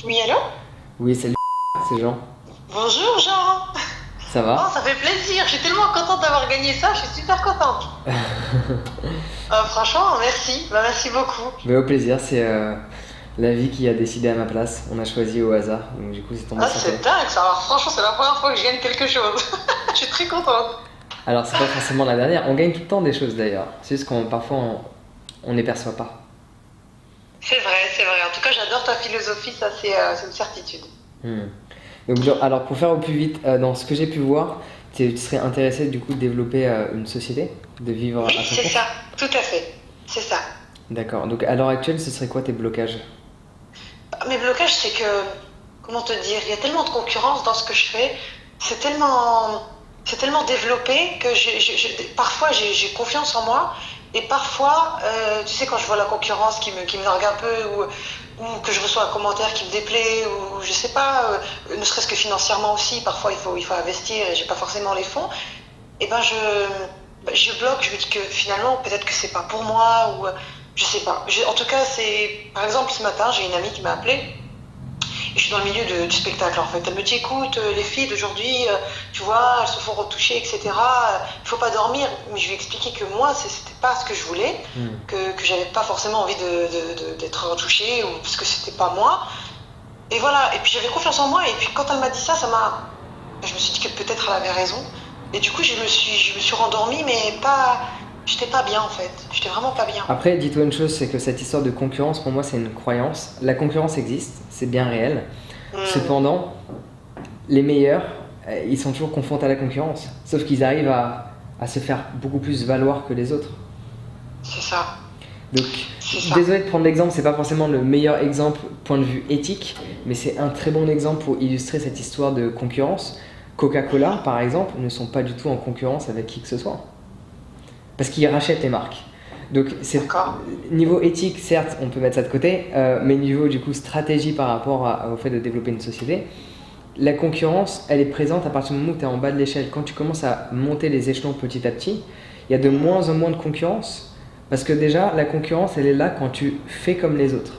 Oui, allô? Oui, salut, c'est Jean. Bonjour Jean! Ça Oh, va? ça fait plaisir, je suis tellement contente d'avoir gagné ça, je suis super contente. Franchement, merci, merci beaucoup. Mais au plaisir, c'est la vie qui a décidé à ma place. On a choisi au hasard, donc du coup c'est tombé Ah, sur toi. c'est dingue ça, franchement, c'est la première fois que je gagne quelque chose. Je suis très contente. Alors c'est pas forcément la dernière, on gagne tout le temps des choses d'ailleurs. C'est juste qu'on parfois on les perçoit pas. C'est vrai, c'est vrai. En tout cas, j'adore ta philosophie, ça c'est une certitude. Hmm. Donc, alors pour faire au plus vite, dans ce que j'ai pu voir, tu serais intéressé du coup de développer une société, de vivre Oui, à ton c'est ça, compte? tout à fait. C'est ça. D'accord, donc à l'heure actuelle, ce serait quoi tes blocages? Mes blocages, c'est que, comment te dire, il y a tellement de concurrence dans ce que je fais, c'est tellement, c'est tellement développé que parfois j'ai confiance en moi et parfois, tu sais, quand je vois la concurrence qui me nargue un peu ou que je reçois un commentaire qui me déplaît ou je sais pas, ne serait-ce que financièrement aussi, parfois il faut investir et j'ai pas forcément les fonds, et ben je bloque, je me dis que finalement peut-être que c'est pas pour moi ou je sais pas. En tout cas, c'est par exemple ce matin, j'ai une amie qui m'a appelée et je suis dans le milieu du spectacle en fait. Elle me dit écoute, les filles d'aujourd'hui, tu vois, elles se font retoucher, etc. Il faut pas dormir. Mais je lui ai expliqué que moi, c'était pas ce que je voulais, Hmm. que j'avais pas forcément envie d'être retouchée ou parce que c'était pas moi. Et voilà. Et puis j'avais confiance en moi. Et puis quand elle m'a dit ça, je me suis dit que peut-être elle avait raison. Et du coup, je me suis rendormie, mais pas, j'étais pas bien en fait. J'étais vraiment pas bien. Après, dis-toi une chose, c'est que cette histoire de concurrence, pour moi, c'est une croyance. La concurrence existe, c'est bien réel. Hmm, Cependant, les meilleurs, ils sont toujours confrontés à la concurrence. Sauf qu'ils arrivent à se faire beaucoup plus valoir que les autres. c'est ça. Donc, C'est ça. désolé de prendre l'exemple, c'est pas forcément le meilleur exemple point de vue éthique, mais c'est un très bon exemple pour illustrer cette histoire de concurrence. Coca-Cola, par exemple, ne sont pas du tout en concurrence avec qui que ce soit. Parce qu'ils rachètent les marques. Donc, D'accord. niveau éthique, certes, on peut mettre ça de côté, mais niveau du coup stratégie par rapport au fait de développer une société, la concurrence, elle est présente à partir du moment où tu es en bas de l'échelle. Quand tu commences à monter les échelons petit à petit, il y a de moins en moins de concurrence. Parce que déjà, la concurrence, elle est là quand tu fais comme les autres.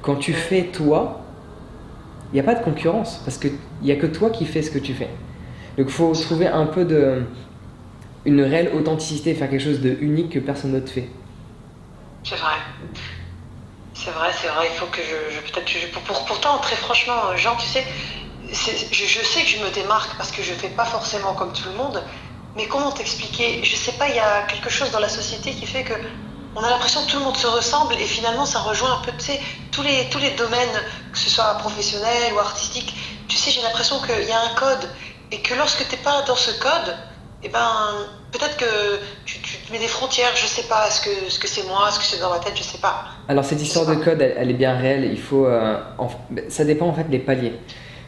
Quand tu fais toi, il n'y a pas de concurrence. Parce qu'il n'y a que toi qui fais ce que tu fais. Donc il faut trouver un peu une réelle authenticité, faire quelque chose de unique que personne d'autre fait. C'est vrai. C'est vrai, c'est vrai. Il faut que peut-être, pourtant, très franchement, Jean, tu sais, je sais que je me démarque parce que je fais pas forcément comme tout le monde. Mais comment t'expliquer? Je sais pas, il y a quelque chose dans la société qui fait que on a l'impression que tout le monde se ressemble et finalement ça rejoint un peu, tu sais, tous les domaines, que ce soit professionnel ou artistique. Tu sais, j'ai l'impression qu'il y a un code et que lorsque t'es pas dans ce code, eh ben, peut-être que tu te mets des frontières. Je sais pas, est-ce que c'est moi, est-ce que c'est dans ma tête, je sais pas. Alors cette Je sais histoire de pas. code, elle est bien réelle. Il faut, ça dépend en fait des paliers.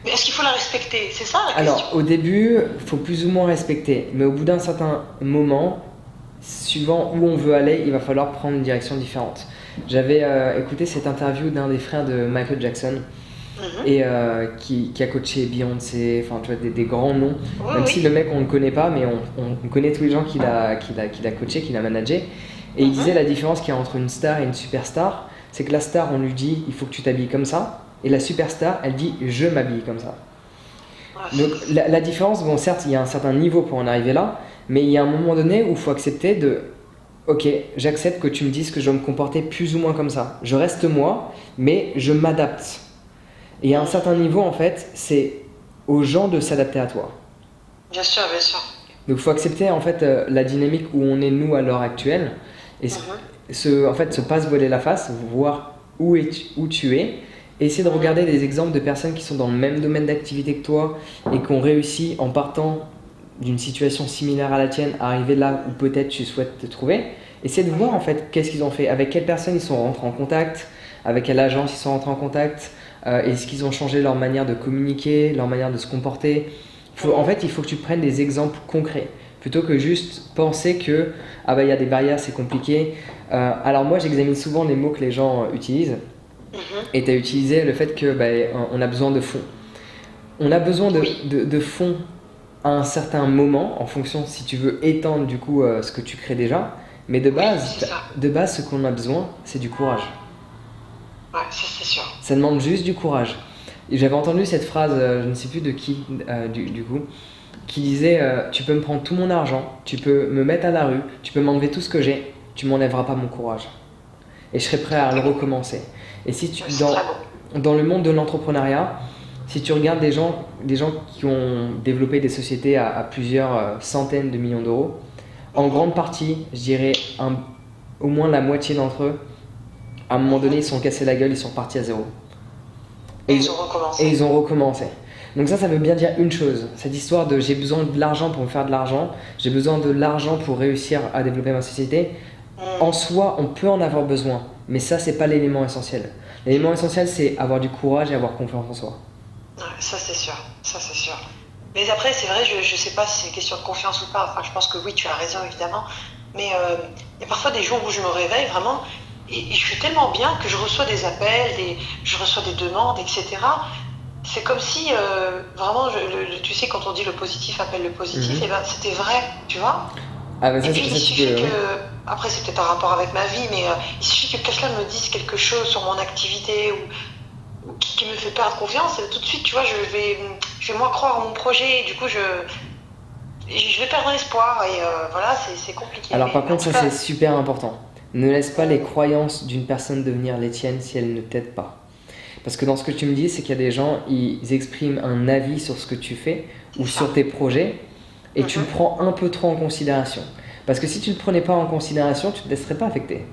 Mais est-ce qu'il faut la respecter? C'est ça la question. Alors au début, il faut plus ou moins respecter, mais au bout d'un certain moment, suivant où on veut aller, il va falloir prendre une direction différente. J'avais écouté cette interview d'un des frères de Michael Jackson Mhm. et qui a coaché Beyoncé, enfin tu vois, des grands noms. Oui, Même si le oui. mec on ne le connaît pas, mais on connaît tous les gens qu'il a coaché, qu'il a managé. Et il disait Mhm. la différence qu'il y a entre une star et une superstar, c'est que la star on lui dit il faut que tu t'habilles comme ça, et la superstar elle dit je m'habille comme ça. Ouais, Donc la différence, bon certes il y a un certain niveau pour en arriver là, mais il y a un moment donné où il faut accepter de ok, j'accepte que tu me dises que je dois me comporter plus ou moins comme ça. Je reste moi, mais je m'adapte. Et à un certain niveau, en fait, c'est aux gens de s'adapter à toi. bien sûr, bien sûr. Donc il faut accepter en fait la dynamique où on est nous à l'heure actuelle et Mhm. en fait, se pas se voiler la face, voir où tu es, et essayer de Mhm. regarder des exemples de personnes qui sont dans le même domaine d'activité que toi et qui ont réussi en partant d'une situation similaire à la tienne à arriver là où peut-être tu souhaites te trouver. Essayer de voir en Mhm. fait qu'est-ce qu'ils ont fait, avec quelles personnes ils sont rentrés en contact, avec quelle agence ils sont rentrés en contact, est-ce qu'ils ont changé leur manière de communiquer, leur manière de se comporter. En Mhm. fait, il faut que tu prennes des exemples concrets plutôt que juste penser que ah bah il y a des barrières, c'est compliqué. Alors moi j'examine souvent les mots que les gens utilisent Mhm. et tu as utilisé le fait que bah, on a besoin de fonds. On a besoin Oui, de fonds à un certain moment en fonction si tu veux étendre du coup ce que tu crées déjà. Mais oui, c'est ça. de base, ce qu'on a besoin, c'est du courage. Ouais, ça c'est sûr. Ça demande juste du courage. Et j'avais entendu cette phrase, je ne sais plus de qui, du coup, qui disait tu peux me prendre tout mon argent, tu peux me mettre à la rue, tu peux m'enlever tout ce que j'ai, tu m'enlèveras pas mon courage. Et je serai prêt à le recommencer. Et si tu, Ouais, c'est très beau. dans le monde de l'entrepreneuriat, si tu regardes des gens qui ont développé des sociétés à plusieurs centaines de millions d'euros, en grande partie, je dirais au moins la moitié d'entre eux, à un moment donné, ils se sont cassés la gueule, ils sont partis à zéro. Et ils ont recommencé. Et ils ont recommencé. Donc ça veut bien dire une chose. Cette histoire de j'ai besoin de l'argent pour me faire de l'argent, j'ai besoin de l'argent pour réussir à développer ma société. En soi, on peut en avoir besoin, mais ça, c'est pas l'élément essentiel. L'élément essentiel, c'est avoir du courage et avoir confiance en soi. Ouais, ça c'est sûr, ça c'est sûr. Mais après, c'est vrai, je sais pas si c'est une question de confiance ou pas. Enfin, je pense que oui, tu as raison évidemment. Mais il y a parfois des jours où je me réveille vraiment et je suis tellement bien que je reçois des appels, je reçois des demandes, etc. C'est comme si vraiment, tu sais, quand on dit le positif appelle le positif, et ben c'était vrai, tu vois. Ah, mais Et puis il ça, tu peux. suffit que, Ouais. après c'est peut-être un rapport avec ma vie, mais il suffit que quelqu'un me dise quelque chose sur mon activité ou qui me fait perdre confiance, et tout de suite, tu vois, je vais moins croire en mon projet, et du coup je vais perdre espoir, et voilà, c'est compliqué. Alors, par Mais en contre, tout ça, cas, c'est super important. Ne laisse pas les croyances d'une personne devenir les tiennes si elles ne t'aident pas. Parce que dans ce que tu me dis, c'est qu'il y a des gens, ils expriment un avis sur ce que tu fais ou c'est ça. sur tes projets et tu le Mhm. prends un peu trop en considération. Parce que si tu ne le prenais pas en considération, tu ne te laisserais pas affecter.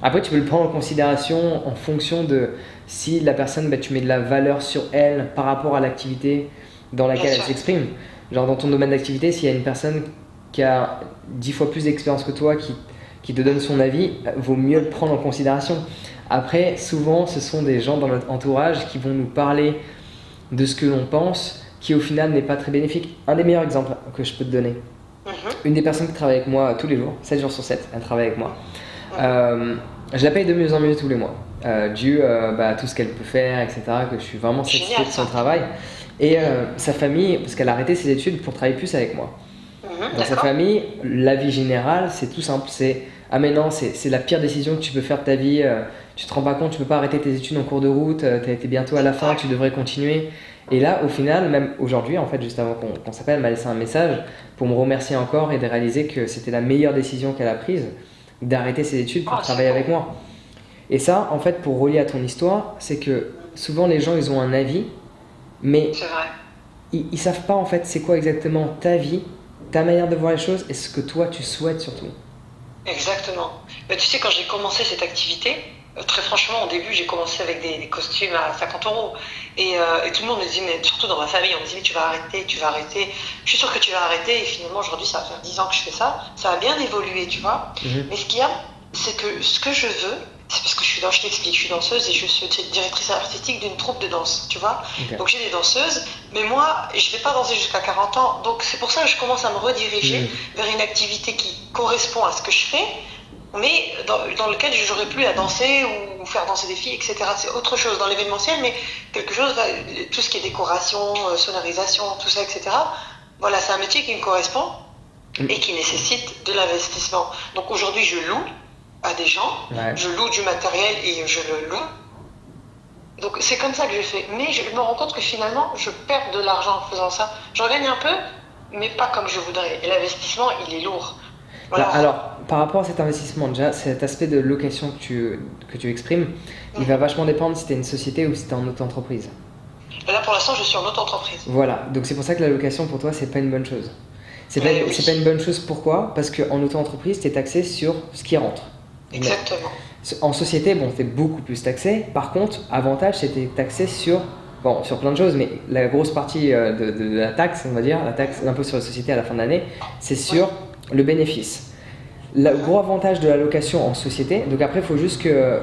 Après, tu peux le prendre en considération en fonction de si la personne, bah, tu mets de la valeur sur elle par rapport à l'activité dans Bien laquelle elle sûr. s'exprime. Genre dans ton domaine d'activité, s'il y a une personne qui a 10 fois plus d'expérience que toi, qui te donne son avis, vaut mieux le prendre en considération. Après, souvent, ce sont des gens dans notre entourage qui vont nous parler de ce que l'on pense, qui au final n'est pas très bénéfique. Un des meilleurs exemples que je peux te donner, Mhm. une des personnes qui travaille avec moi tous les jours, 7 jours sur 7, elle travaille avec moi. Mhm. Je la paye de mieux en mieux tous les mois, dû à tout ce qu'elle peut faire, etc., que je suis vraiment satisfait Génial de son ça. travail. Et sa famille, parce qu'elle a arrêté ses études pour travailler plus avec moi. Mhm, Dans sa d'accord. famille, l'avis général, c'est tout simple, c'est ah mais non, c'est la pire décision que tu peux faire de ta vie, tu te rends pas compte, tu peux pas arrêter tes études en cours de route, tu as été bientôt à la fin, tu devrais continuer. Et là, au final, même aujourd'hui, en fait, juste avant qu'on s'appelle, elle m'a laissé un message pour me remercier encore et de réaliser que c'était la meilleure décision qu'elle a prise, d'arrêter ses études pour Oh, c'est travailler avec beau. moi. Et ça, en fait, pour relier à ton histoire, c'est que souvent les gens, ils ont un avis, mais C'est vrai. ils savent pas en fait c'est quoi exactement ta vie, ta manière de voir les choses et ce que toi tu souhaites surtout. Exactement. Mais tu sais, quand j'ai commencé cette activité, très franchement, au début, j'ai commencé avec des costumes à 50 euros. Et tout le monde me dit, mais surtout dans ma famille, on me dit, mais tu vas arrêter, tu vas arrêter. Je suis sûre que tu vas arrêter. Et finalement, aujourd'hui, ça va faire 10 ans que je fais ça. Ça a bien évolué, tu vois. Mhm. Mais ce qu'il y a, c'est que ce que je veux, c'est parce que je t'explique, je suis danseuse et je suis directrice artistique d'une troupe de danse, tu vois. Ok. Donc j'ai des danseuses, mais moi, je vais pas danser jusqu'à 40 ans. Donc c'est pour ça que je commence à me rediriger Mhm. vers une activité qui correspond à ce que je fais, mais dans lequel je n'aurais plus à danser ou faire danser des filles, etc. C'est autre chose dans l'événementiel, mais quelque chose, tout ce qui est décoration, sonorisation, tout ça, etc. Voilà, c'est un métier qui me correspond Mhm. et qui nécessite de l'investissement. Donc aujourd'hui, je loue à des gens, Ouais. je loue du matériel et je le loue. Donc c'est comme ça que je fais. Mais je me rends compte que finalement, je perds de l'argent en faisant ça. J'en gagne un peu, mais pas comme je voudrais. Et l'investissement, il est lourd. Bah, Alors, alors, par rapport à cet investissement, déjà, cet aspect de location que tu exprimes, il va vachement dépendre si tu es une société ou si tu es en auto-entreprise. là pour l'instant, je suis en auto-entreprise. Voilà, donc c'est pour ça que la location pour toi, c'est pas une bonne chose. Mais oui, C'est pas une bonne chose pourquoi? Parce qu'en auto-entreprise, tu es taxé sur ce qui rentre. Mais exactement. en société, bon, tu es beaucoup plus taxé. Par contre, avantage, c'est que tu es taxé sur, bon, sur plein de choses, mais la grosse partie de la taxe, on va dire, la taxe, l'impôt sur la société à la fin de l'année, c'est sur le bénéfice. Le gros avantage de la location en société, donc après, il faut juste que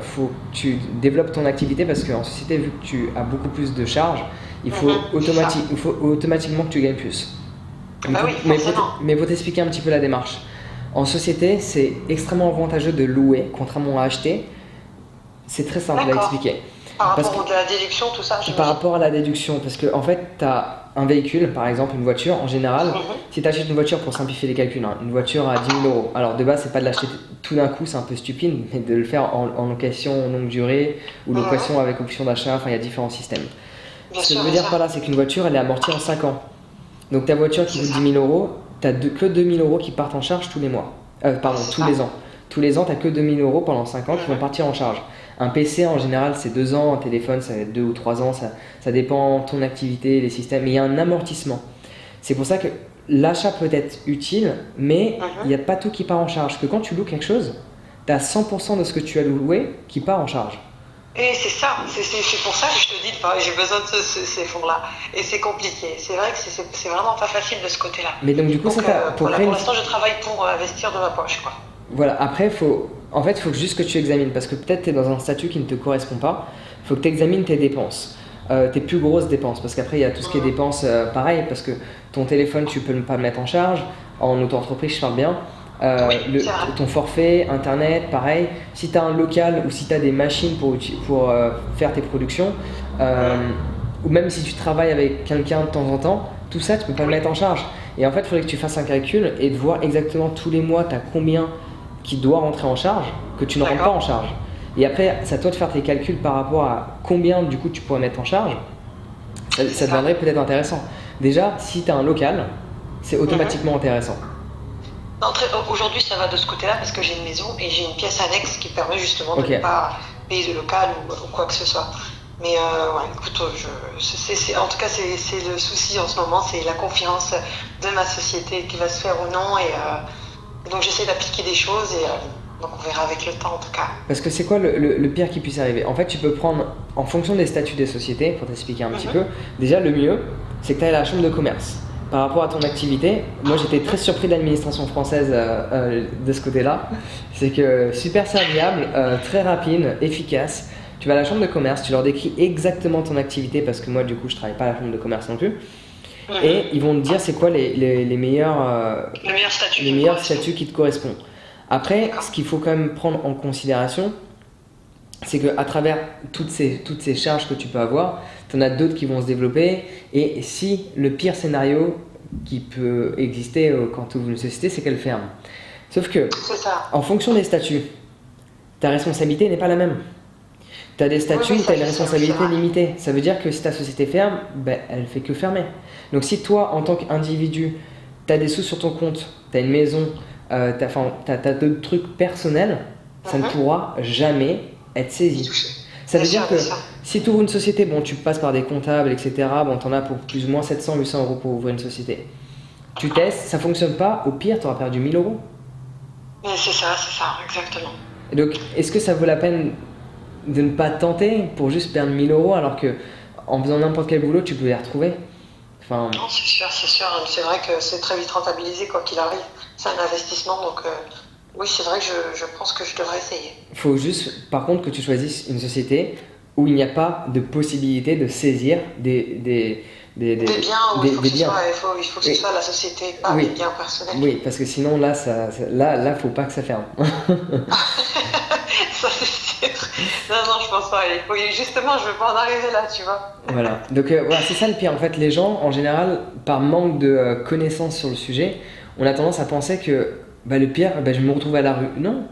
tu développes ton activité parce qu'en société, vu que tu as beaucoup plus de charges, C'est ça. il faut automatiquement que tu gagnes plus. Bah oui, forcément. Mais pour t'expliquer un petit peu la démarche, en société, c'est extrêmement avantageux de louer, contrairement à acheter. C'est très simple à D'accord. expliquer. Par Parce rapport à la déduction, tout ça, par j'imagine. rapport à la déduction, parce que en fait, tu as un véhicule, par exemple une voiture, en général, Mhm. si tu achètes une voiture pour simplifier les calculs, hein, une voiture à 10 000 euros, alors de base, c'est pas de l'acheter tout d'un coup, c'est un peu stupide, mais de le faire en location longue durée ou location avec option d'achat, enfin il y a différents systèmes. Bien Ce que je sûr, veux bien dire sûr. par là, c'est qu'une voiture, elle est amortie en 5 ans. Donc ta voiture qui C'est coûte ça. 10 000 euros, t'as que 2 000 euros qui partent en charge tous les mois. Pardon, C'est tous les ça. ans. Tous les ans, t'as que 2 000 euros pendant 5 ans qui vont Mhm. partir en charge. Un PC en général, c'est 2 ans, un téléphone, ça va être 2 ou 3 ans, ça dépend de ton activité, les systèmes, mais il y a un amortissement. C'est pour ça que l'achat peut être utile, mais il n'y a Mhm. pas tout qui part en charge. Que quand tu loues quelque chose, tu as 100% de ce que tu as loué qui part en charge. Et c'est ça, c'est pour ça que je te dis, enfin, j'ai besoin de ces fonds-là. Et c'est compliqué. C'est vrai que c'est vraiment pas facile de ce côté-là. Mais donc du coup, ça Donc pour voilà, créer pour une... l'instant, je travaille pour investir de ma poche, quoi. Voilà, après, en fait, il faut juste que tu examines, parce que peut-être tu es dans un statut qui ne te correspond pas. Il faut que tu examines tes dépenses, tes plus grosses dépenses, parce qu'après, il y a tout ce qui est Mhm. dépenses pareil, parce que ton téléphone, tu peux ne pas le mettre en charge, en auto-entreprise, je parle bien. Oui, c'est vrai. Ton forfait, internet, pareil. Si tu as un local ou si tu as des machines pour faire tes productions, euh, Mhm. ou même si tu travailles avec quelqu'un de temps en temps, tout ça, tu peux pas le Oui, mettre en charge. Et en fait, il faudrait que tu fasses un calcul et de voir exactement tous les mois, tu as combien qui doit rentrer en charge, que tu ne rentres pas d'accord. en charge. Et après, c'est à toi de faire tes calculs par rapport à combien du coup tu pourrais mettre en charge. C'est Ça ça. deviendrait peut-être intéressant. Déjà, si tu as un local, c'est Mhm. automatiquement intéressant. Non, aujourd'hui, ça va de ce côté-là parce que j'ai une maison et j'ai une pièce annexe qui permet justement de Ok. ne pas payer de local ou quoi que ce soit. Mais ouais, écoute, en tout cas, c'est le souci en ce moment, c'est la confiance de ma société qui va se faire ou non. Et donc, j'essaie d'appliquer des choses et donc on verra avec le temps en tout cas. Parce que c'est quoi le pire qui puisse arriver? En fait, tu peux prendre, en fonction des statuts des sociétés, pour t'expliquer un petit Mhm, peu, déjà le mieux, c'est que tu ailles à la chambre de commerce. Par rapport à ton activité, moi j'étais très mhm. surpris de l'administration française de ce côté-là. C'est que super serviable, très rapide, efficace. Tu vas à la chambre de commerce, tu leur décris exactement ton activité, parce que moi du coup je travaille pas à la chambre de commerce non plus. Et Mhm. ils vont te dire c'est quoi Le meilleur statut les qui me meilleurs correspond. statuts qui te correspondent. Après, ce D'accord. qu'il faut quand même prendre en considération, c'est qu'à travers toutes ces charges que tu peux avoir, tu en as d'autres qui vont se développer. Et si le pire scénario qui peut exister quand tu ouvres une société, c'est qu'elle ferme. Sauf que, C'est ça. en fonction des statuts, ta responsabilité n'est pas la même. Tu as des Oui, statuts oui, où tu ça as une je sais, oui, c'est responsabilité vrai. limitée. Ça veut dire que si ta société ferme, ben, elle fait que fermer. Donc si toi, en tant qu'individu, tu as des sous sur ton compte, tu as une maison, tu as d'autres trucs personnels, ça ne Mhm. pourra jamais être Y saisi. toucher. Ça Bien veut sûr, dire que bien sûr. si tu ouvres une société, bon, tu passes par des comptables, etc. Bon, tu en as pour plus ou moins 700, 800 euros pour ouvrir une société. Tu testes, ça fonctionne pas, au pire, tu auras perdu 1000 euros. Mais c'est ça, exactement. Et donc, est-ce que ça vaut la peine de ne pas tenter pour juste perdre 1000 euros alors que en faisant n'importe quel boulot, tu peux les retrouver? Enfin, Non, c'est sûr, c'est sûr. C'est vrai que c'est très vite rentabilisé quoi qu'il arrive. C'est un investissement, donc oui, c'est vrai que je pense que je devrais essayer. il faut juste, par contre, que tu choisisses une société où il n'y a pas de possibilité de saisir Des biens où il faut que des ce biens. soit, il faut que ce Et- soit la société, pas mes oui, biens personnels. oui, parce que sinon là, là, faut pas que ça ferme. Ça c'est sûr. Non, non, je pense pas. Justement, je veux pas en arriver là, tu vois. Voilà, donc voilà, c'est ça le pire. En fait, les gens, en général, par manque de connaissances sur le sujet, on a tendance à penser que bah, le pire, bah, je vais me retrouve à la rue. Non,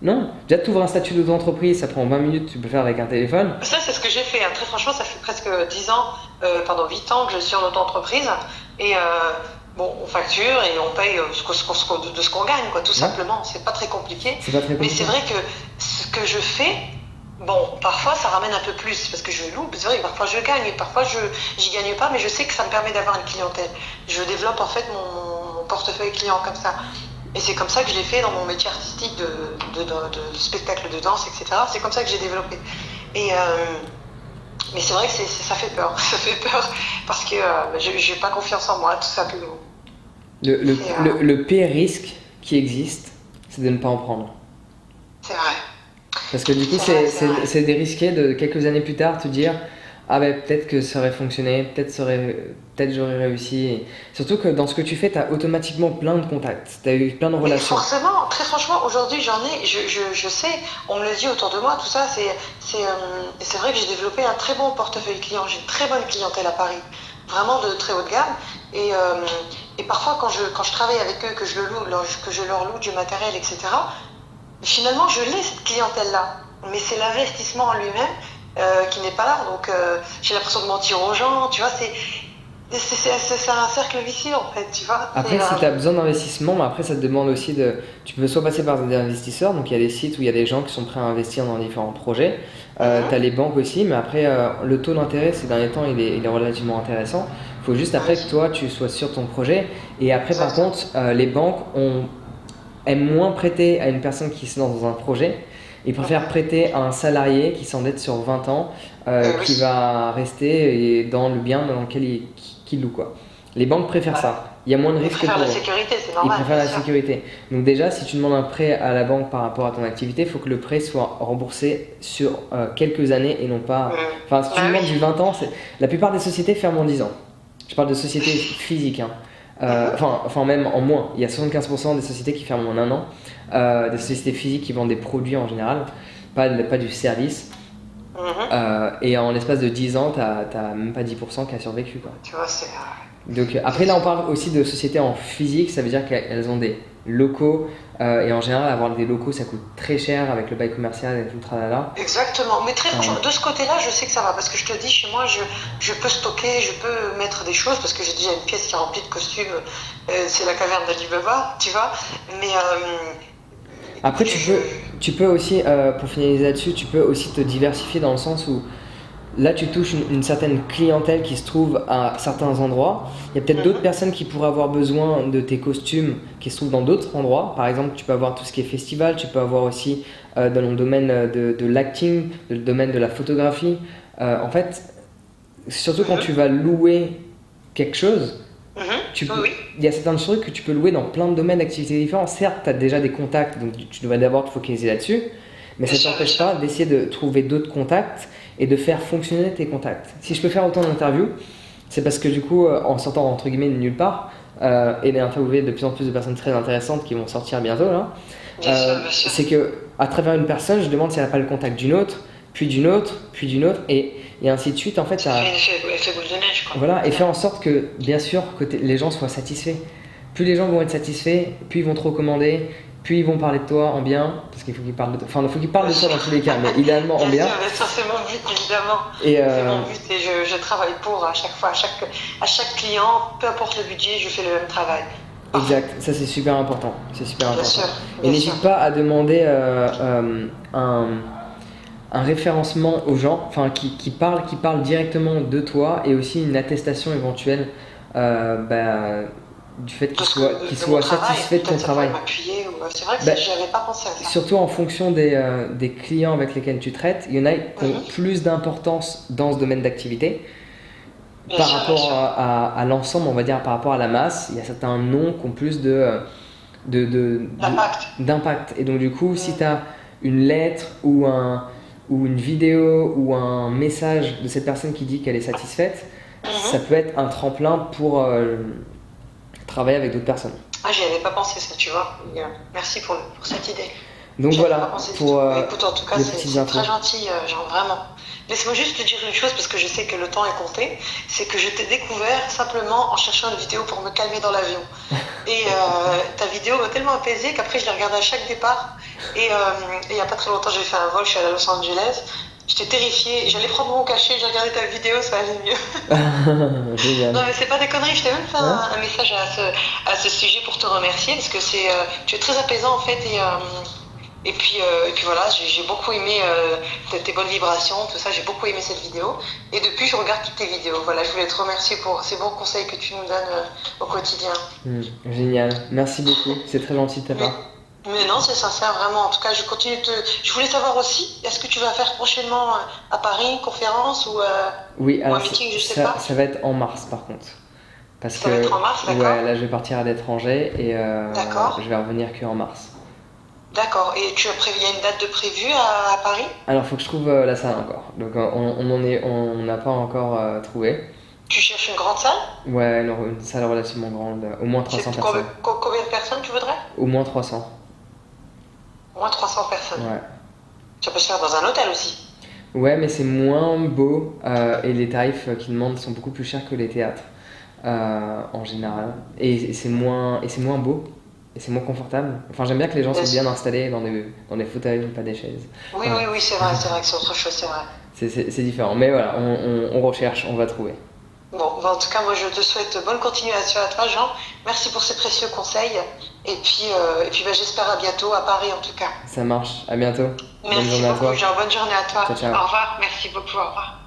non. Déjà, tu ouvres un statut d'auto-entreprise, ça prend 20 minutes, tu peux faire avec un téléphone. Ça, c'est ce que j'ai fait, hein. Très franchement, ça fait presque 10 ans, pardon, 8 ans que je suis en auto-entreprise. Et bon, on facture et on paye de ce qu'on gagne, quoi, tout Ouais, simplement. C'est pas très compliqué. c'est pas très Mais c'est compliqué. vrai que ce que je fais, bon, parfois ça ramène un peu plus parce que je loue. C'est vrai que parfois je gagne et parfois j'y gagne pas, mais je sais que ça me permet d'avoir une clientèle. Je développe en fait mon portefeuille client comme ça. Et c'est comme ça que je l'ai fait dans mon métier artistique de spectacle de danse, etc. C'est comme ça que j'ai développé. Et, mais c'est vrai que ça fait peur. Ça fait peur parce que je n'ai pas confiance en moi, tout simplement. Et, Le pire risque qui existe, c'est de ne pas en prendre. c'est vrai. Parce que du coup, C'est vrai, c'est vrai. c'est de risquer de quelques années plus tard te dire ah ben peut-être que ça aurait fonctionné, peut-être j'aurais réussi. Et surtout que dans ce que tu fais, tu as automatiquement plein de contacts, tu as eu plein de Mais relations. forcément, très franchement, aujourd'hui j'en ai, je sais, on me le dit autour de moi, tout ça, c'est vrai que j'ai développé un très bon portefeuille client, j'ai une très bonne clientèle à Paris, vraiment de très haut de gamme. Et, euh, et parfois quand je travaille avec eux, que je leur loue du matériel, etc., finalement je l'ai cette clientèle-là. Mais c'est l'investissement en lui-même qui n'est pas là. Donc j'ai l'impression de mentir aux gens, tu vois, c'est un cercle vicieux en fait, tu vois. Après, si tu as besoin d'investissement, mais après, ça te demande aussi de. Tu peux soit passer par des investisseurs, donc il y a des sites où il y a des gens qui sont prêts à investir dans différents projets. Tu as les banques aussi, mais après, le taux d'intérêt ces derniers temps, il est relativement intéressant. Il faut juste après Oui, que toi, tu sois sûr de ton projet. Et après, par exactement. contre, les banques aiment moins prêter à une personne qui se lance dans un projet. Ils préfèrent Mhm. prêter à un salarié qui s'endette sur 20 ans, qui Oui, va rester dans le bien dans lequel qu'il loue, quoi. Les banques préfèrent bah, ça. Il y a moins de ils risques préfèrent la pour eux. sécurité, c'est Ils normal, préfèrent bien la sûr. sécurité. Donc déjà, si tu demandes un prêt à la banque par rapport à ton activité, il faut que le prêt soit remboursé sur quelques années et non pas... Enfin, si tu Bah oui. demandes du 20 ans, la plupart des sociétés ferment en 10 ans. Je parle de sociétés physiques, hein. Mhm. Enfin, même en moins. Il y a 75% des sociétés qui ferment en un an. Des sociétés physiques qui vendent des produits en général, pas du service. Mhm. Et en l'espace de 10 ans, t'as même pas 10% qui a survécu, quoi. Tu vois, Donc c'est- après là on parle aussi de sociétés en physique, ça veut dire qu'elles ont des locaux et en général avoir des locaux ça coûte très cher avec le bail commercial et tout le tralala. exactement. Mais très Euh, franchement, de ce côté-là, je sais que ça va. Parce que je te dis, chez moi, je peux stocker, je peux mettre des choses. Parce que j'ai déjà une pièce qui est remplie de costumes. C'est la caverne d'Ali Baba, tu vois. Mais Après je... tu peux aussi, pour finaliser là-dessus, tu peux aussi te diversifier dans le sens où là tu touches une certaine clientèle qui se trouve à certains endroits. Il y a peut-être d'autres Mhm. personnes qui pourraient avoir besoin de tes costumes qui se trouvent dans d'autres endroits. Par exemple, tu peux avoir tout ce qui est festival, tu peux avoir aussi dans le domaine de l'acting, dans le domaine de la photographie. En fait, surtout quand tu Mhm. vas louer quelque chose, Mhm. Oui, oui. il y a certains trucs que tu peux louer dans plein de domaines d'activités différents. Certes, tu as déjà des contacts, donc tu dois d'abord te focaliser là-dessus, mais Bien ça ne sûr, bien t'empêche sûr. pas d'essayer de trouver d'autres contacts et de faire fonctionner tes contacts. Si je peux faire autant d'interviews, c'est parce que du coup, en sortant entre guillemets de nulle part, et d'interviewer de plus en plus de personnes très intéressantes qui vont sortir bientôt là, Bien sûr, bien sûr. c'est que à travers une personne, je demande si elle n'a pas le contact d'une autre, puis d'une autre, puis d'une autre, et ainsi de suite. En fait, Ça fait effet boule de neige, quoi. voilà, et Ça. faire en sorte que, bien sûr, les gens soient satisfaits. Plus les gens vont être satisfaits, plus ils vont te recommander, plus ils vont parler de toi en bien, parce qu'il faut qu'ils parlent de toi. Enfin, il faut qu'ils parlent Bien de toi sûr. dans tous les cas, mais idéalement en bien. Bien sûr, c'est mon but, évidemment. Et C'est mon but et je travaille pour à chaque fois, à chaque client, peu importe le budget, je fais le même travail. Parfait. exact, ça c'est super important. C'est super Bien important. sûr, Et bien sûr. n'hésite pas à demander un référencement aux gens, enfin qui parlent directement de toi et aussi une attestation éventuelle du fait Parce que qu'ils de mon soient travail, satisfaits de ton peut-être ça pourrait travail. m'appuyer. C'est vrai que Bah, j'avais pas pensé à ça. surtout en fonction des clients avec lesquels tu traites, il y en a qui ont Mhm. plus d'importance dans ce domaine d'activité Bien par sûr, bien rapport sûr. à l'ensemble, on va dire par rapport à la masse. Il y a certains noms qui ont plus L'impact. d'impact. Et donc du coup, si tu Mhm. as une lettre ou une vidéo ou un message de cette personne qui dit qu'elle est satisfaite, ça Mhm. peut être un tremplin pour travailler avec d'autres personnes. Ah, j'y avais pas pensé ça, tu vois. Et, merci pour cette idée. Donc J'y avais pas voilà pensé du pour tout. Écoute, en tout cas, les petites c'est très infos. gentil, genre vraiment. Laisse-moi juste te dire une chose, parce que je sais que le temps est compté. C'est que je t'ai découvert simplement en cherchant une vidéo pour me calmer dans l'avion. Et ta vidéo m'a tellement apaisée qu'après, je l'ai regardée à chaque départ. Et il n'y a pas très longtemps, j'ai fait un vol, je suis allée à Los Angeles. J'étais terrifiée. J'allais prendre mon cachet, j'ai regardé ta vidéo, ça allait mieux. Non, Génial. mais c'est pas des conneries, je t'ai même fait Hein. un message à ce sujet pour te remercier parce que tu es très apaisant en fait et puis voilà, j'ai beaucoup aimé tes bonnes vibrations, tout ça, j'ai beaucoup aimé cette vidéo et depuis je regarde toutes tes vidéos. Voilà, je voulais te remercier pour ces bons conseils que tu nous donnes au quotidien. Génial. Merci beaucoup. C'est très gentil de ta Mais, part. mais non, c'est sincère vraiment. En tout cas, je continue de te... Je voulais savoir aussi, est-ce que tu vas faire prochainement à Paris une conférence Oui, ou un alors meeting, je sais pas. ça va être en mars par contre. Parce Ça va que être en mars, ouais, d'accord? là je vais partir à l'étranger et D'accord. je vais revenir que en mars. D'accord. Et tu as prévu, il y a une date de prévue à Paris? Alors faut que je trouve la salle encore. Donc on n'a pas encore trouvé. Tu cherches une grande salle? Ouais, une salle relativement grande, au moins 300 C'est personnes. combien de personnes tu voudrais? Au moins 300. Au moins 300 personnes. Ouais. Ça peut se faire dans un hôtel aussi. Ouais, mais c'est moins beau et les tarifs qu'ils demandent sont beaucoup plus chers que les théâtres en général. Et c'est moins beau et c'est moins confortable. Enfin, j'aime bien que les gens Bien soient bien sûr. installés dans des fauteuils, pas des chaises. Oui, Voilà. oui, oui, c'est vrai que c'est autre chose, c'est vrai. C'est différent. Mais voilà, on recherche, on va trouver. Bon, bah, en tout cas, moi, je te souhaite bonne continuation à toi, Jean. Merci pour ces précieux conseils. Et puis bah, j'espère à bientôt, à Paris en tout cas. Ça marche. À bientôt. Bonne Merci journée à beaucoup, toi. Jean. Bonne journée à toi. Ciao, ciao. Au revoir. Merci beaucoup. Au revoir.